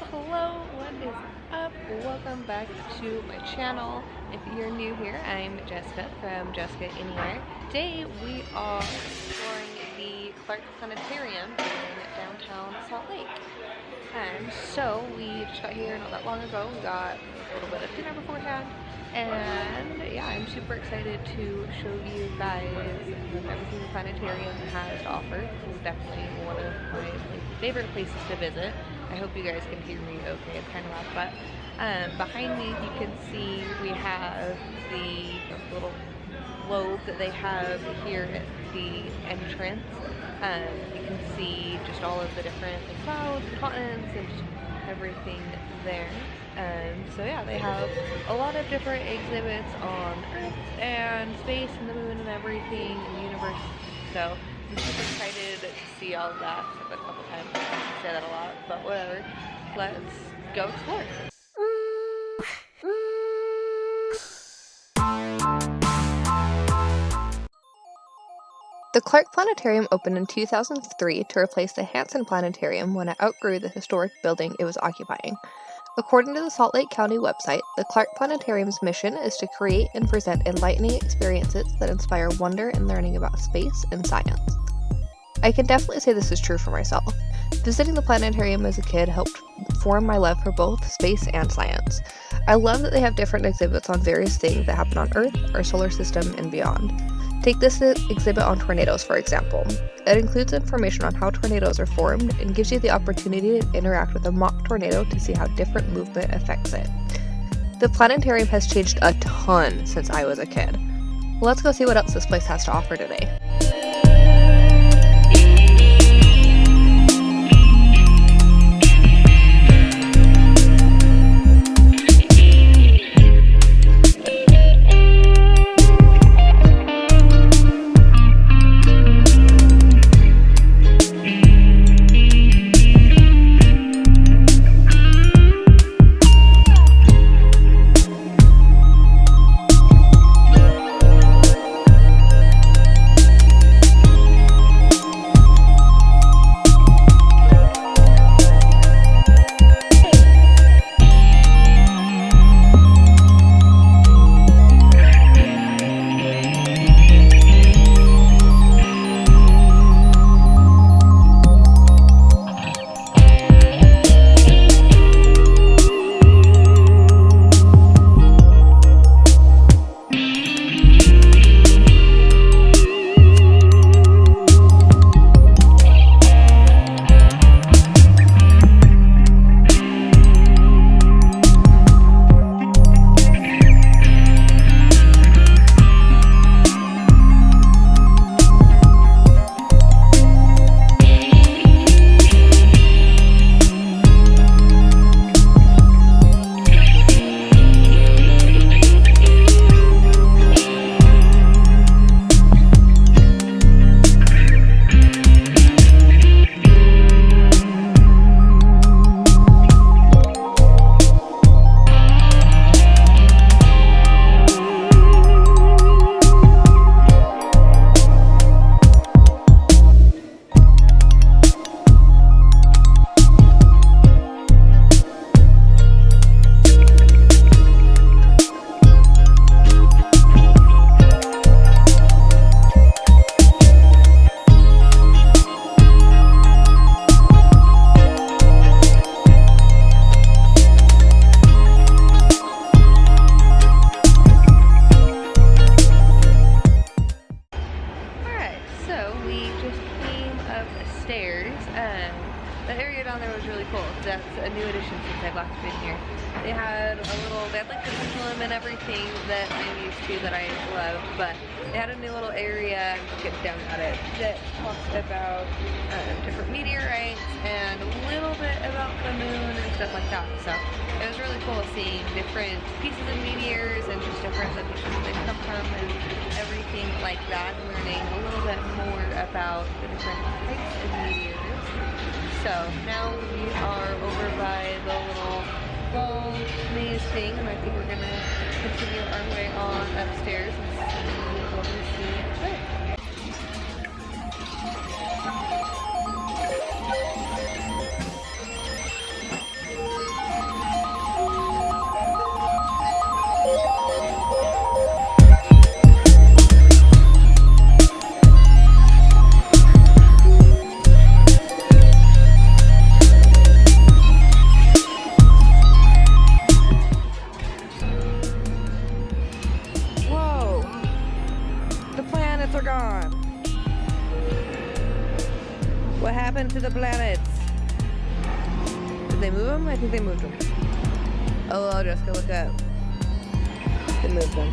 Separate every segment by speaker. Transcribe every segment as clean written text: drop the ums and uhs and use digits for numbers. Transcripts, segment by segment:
Speaker 1: Hello, what is up? Welcome back to my channel. If you're new here, I'm Jessica from Jessica Anywhere. Today we are exploring the Clark Planetarium in downtown Salt Lake. So we just got here not that long ago. We got a little bit of dinner beforehand, and yeah, I'm super excited to show you guys everything the planetarium has to offer. This is definitely one of my favorite places to visit. I hope you guys can hear me okay. It's kind of loud, but behind me you can see we have the little globe that they have here at the entrance. You can see just all of the different clouds and continents and just everything there. So yeah, they have a lot of different exhibits on Earth and space and the moon and everything and the universe. So I'm super excited to see all of that. I've said that a couple times. I say that a lot, but whatever. Let's go explore. The Clark Planetarium opened in 2003 to replace the Hansen Planetarium when it outgrew the historic building it was occupying. According to the Salt Lake County website, the Clark Planetarium's mission is to create and present enlightening experiences that inspire wonder and learning about space and science. I can definitely say this is true for myself. Visiting the planetarium as a kid helped form my love for both space and science. I love that they have different exhibits on various things that happen on Earth, our solar system, and beyond. Take this exhibit on tornadoes, for example. It includes information on how tornadoes are formed and gives you the opportunity to interact with a mock tornado to see how different movement affects it. The planetarium has changed a ton since I was a kid. Let's go see what else this place has to offer today. The area down there was really cool. That's a new addition since I've last been here. They had like the pendulum and everything that I'm used to that I love, but they had a new little area, get down at it, that talks about different meteorites and a little bit about the moon and stuff like that. So it was really cool seeing different pieces of meteors and just different locations they come from and everything like that, learning a little bit more about the different types of meteors. So now we are over by the little ball maze thing, and I think we're going to continue our way on upstairs and see what we see there. they move them? I think they moved them. Oh, well, Jessica, look up. They moved them.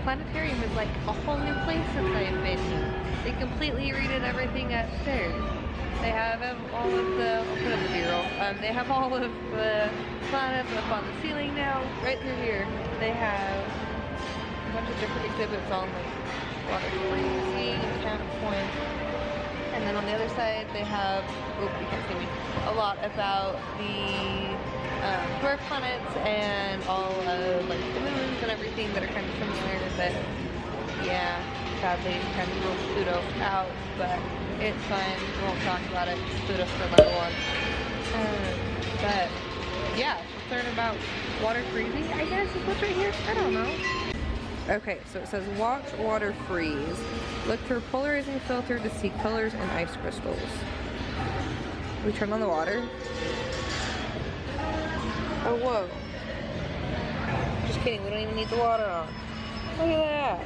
Speaker 1: Planetarium is like a whole new place since I've been here. They completely redid everything upstairs. They have all of the, I'll put up the B-roll. They have all of the planets up on the ceiling now. Right through here, they have a bunch of different exhibits on like water freezing, counterpoint. And then on the other side, they have, oh, you can't see me, a lot about the dwarf planets and all of like the moons and everything that are kind of similar, but yeah, sadly kind of rules Pluto out, but it's fine, we won't talk about it, Pluto's for another one. But yeah, just learn about water freezing, I guess is what's right here, I don't know. Okay, so it says watch water freeze. Look through polarizing filter to see colors and ice crystals. We turn on the water. Oh, whoa. Just kidding, we don't even need the water on. Look at that.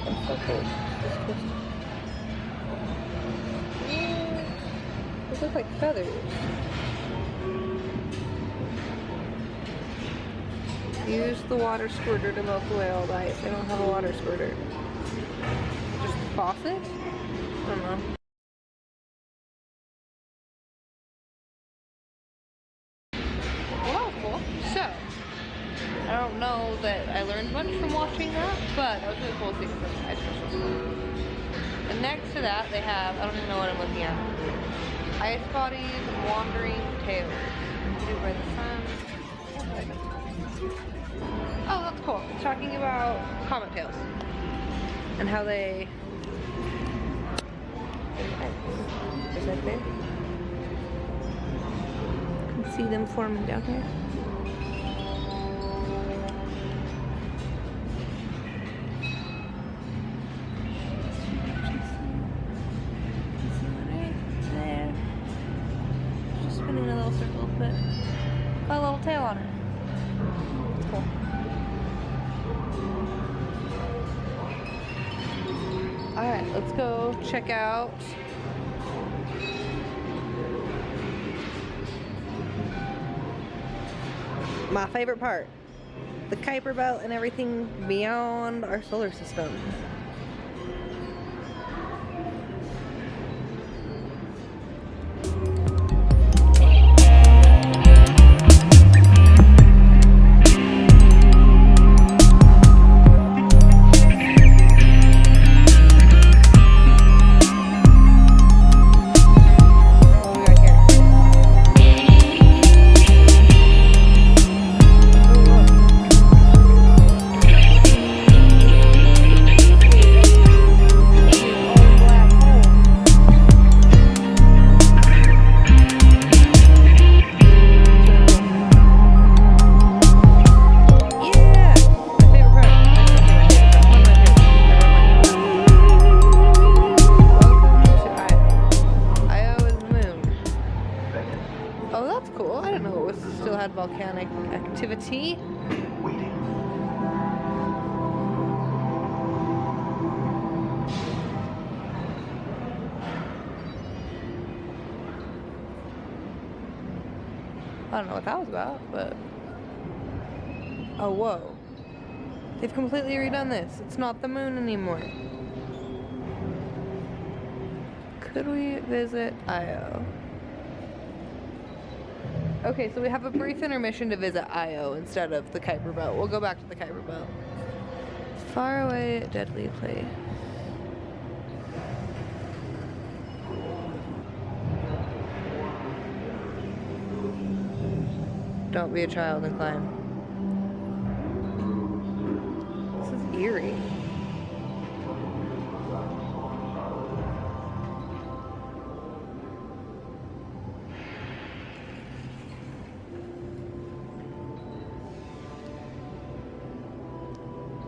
Speaker 1: That's so cool. These look like feathers. Use the water squirter to melt away all the ice. They don't have a water squirter. Just a faucet? I don't know. Well, that was cool. So, I don't know that I learned much from watching that, but that was really cool to see some ice crystals. And next to that, they have, I don't even know what I'm looking at. Ice bodies and wandering tails. Produced by the sun. Oh, that's cool. It's talking about comet tails and how they. Is that there? You can see them forming down here. There. Just spinning a little circle, but got a little tail on her. It's cool. Alright, let's go check out my favorite part, the Kuiper Belt and everything beyond our solar system. Volcanic activity. I don't know what that was about, but oh, whoa. They've completely redone this. It's not the moon anymore. Could we visit Io? Okay, so we have a brief intermission to visit Io instead of the Kuiper Belt. We'll go back to the Kuiper Belt. Far away, deadly place. Don't be a child and climb. This is eerie.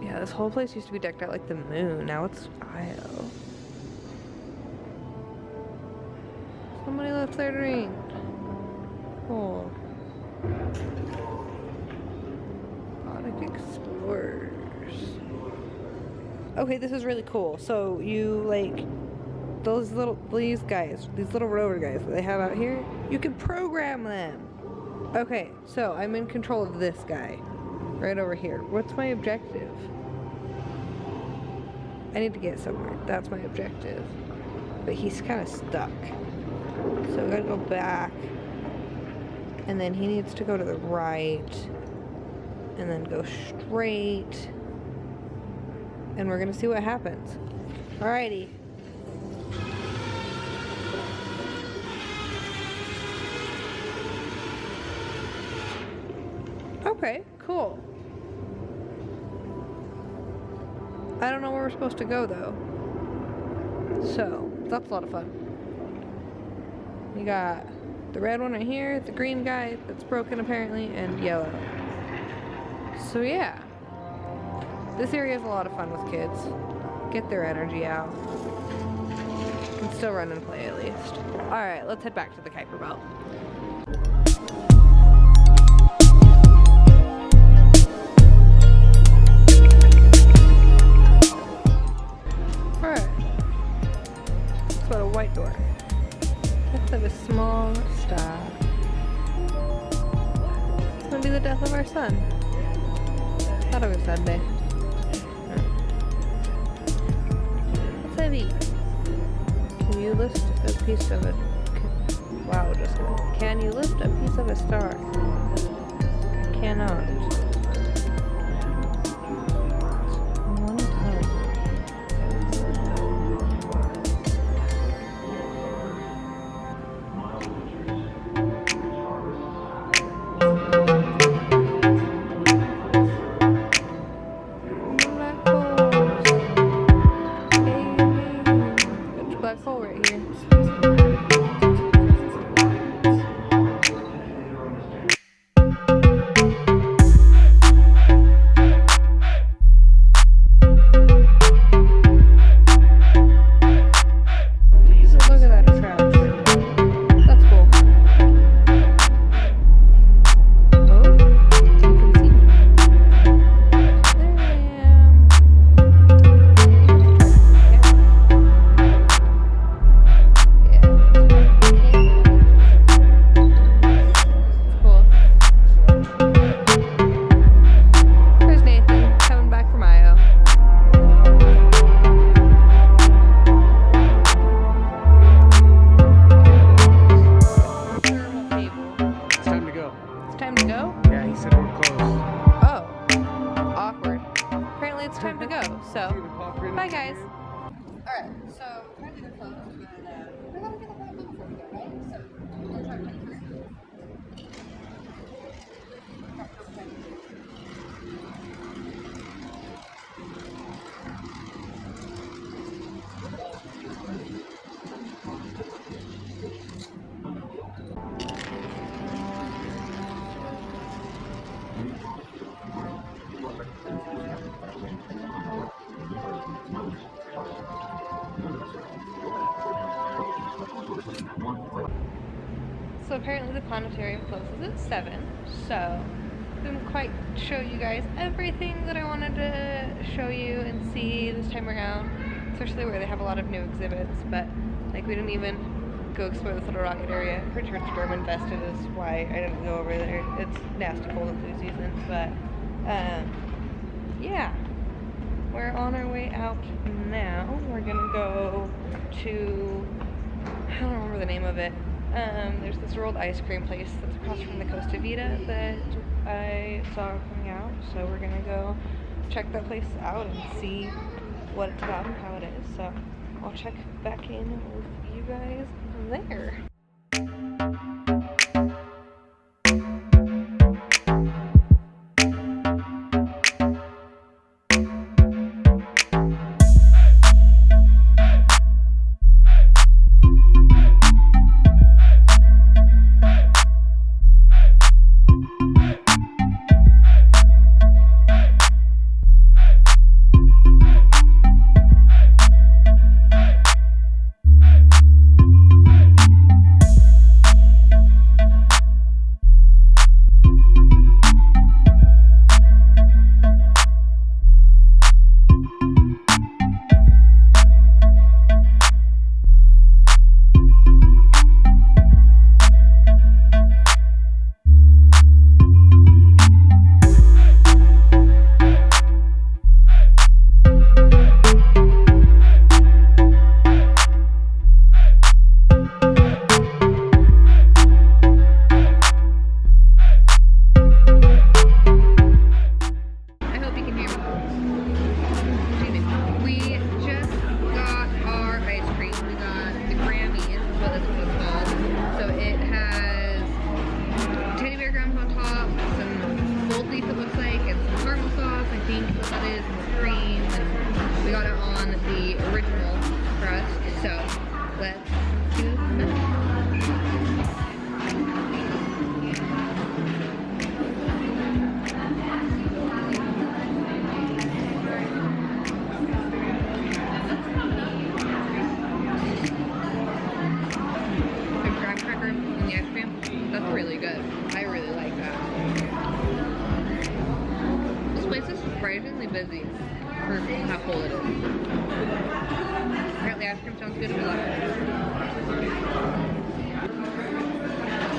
Speaker 1: Yeah, this whole place used to be decked out like the moon. Now it's Io. Somebody left their drink. Oh. Aquatic Explorers. Okay, this is really cool. So you like these guys, these little rover guys that they have out here, you can program them. Okay, so I'm in control of this guy right over here. What's my objective? I need to get somewhere. That's my objective. But he's kind of stuck. So we gotta go back. And then he needs to go to the right. And then go straight. And we're gonna see what happens. Alrighty. Okay, cool. I don't know where we're supposed to go though. So, that's a lot of fun. We got the red one right here, the green guy that's broken apparently, and yellow. So yeah. This area is a lot of fun with kids. Get their energy out. Can still run and play at least. Alright, let's head back to the Kuiper Belt. Alright. Let's go to White Door. Let's have a small stop. It's gonna be the death of our son. Thought it was a sad day. What's heavy? Can you lift a piece of it? Wow, just can you lift a piece of a star? I cannot. One time. Black hole right here. Look at that crash. That's cool. Oh, you can see me. There I am. Cool. There's Nathan coming back from Io. Thermal cable.
Speaker 2: It's time to go.
Speaker 1: It's time to go?
Speaker 2: Yeah, he said we're close.
Speaker 1: Oh. Awkward. Apparently it's time to go, so bye guys. Alright, so apparently they're closed, but we're gonna get the whole thing before we go, right? So we'll try to make this. So apparently the planetarium closes at 7, so didn't quite show you guys everything that I wanted to show you and see this time around, especially where they have a lot of new exhibits, but like we didn't even go explore this little rocket area. I'm pretty sure it's germ infested is why I didn't go over there. It's nasty cold and flu season, but yeah, we're on our way out now. We're gonna go to I don't remember the name of it. There's this rolled ice cream place that's across from the Costa Vida that I saw coming out, so we're gonna go check that place out and see what it's about and how it is. So I'll check back in with you guys there. Really good. I really like that. This place is surprisingly busy for how full it is. Apparently ice cream sounds good to me. I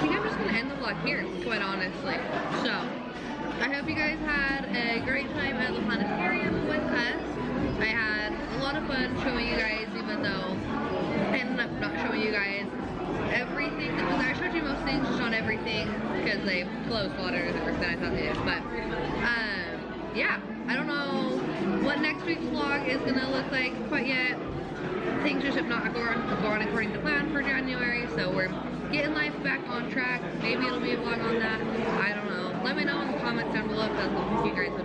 Speaker 1: think I'm just going to end the vlog here, quite honestly. So, I hope you guys had a great time at the planetarium with us. I had a lot of fun showing you guys, even though I ended up not showing you guys everything that was there. I showed you most things, just not everything, because they closed a lot of everything than I thought they did. But yeah, I don't know what next week's vlog is gonna look like quite yet. Things just have not gone according to plan for January, so we're getting life back on track. Maybe it'll be a vlog on that. I don't know. Let me know in the comments down below if that's something you guys would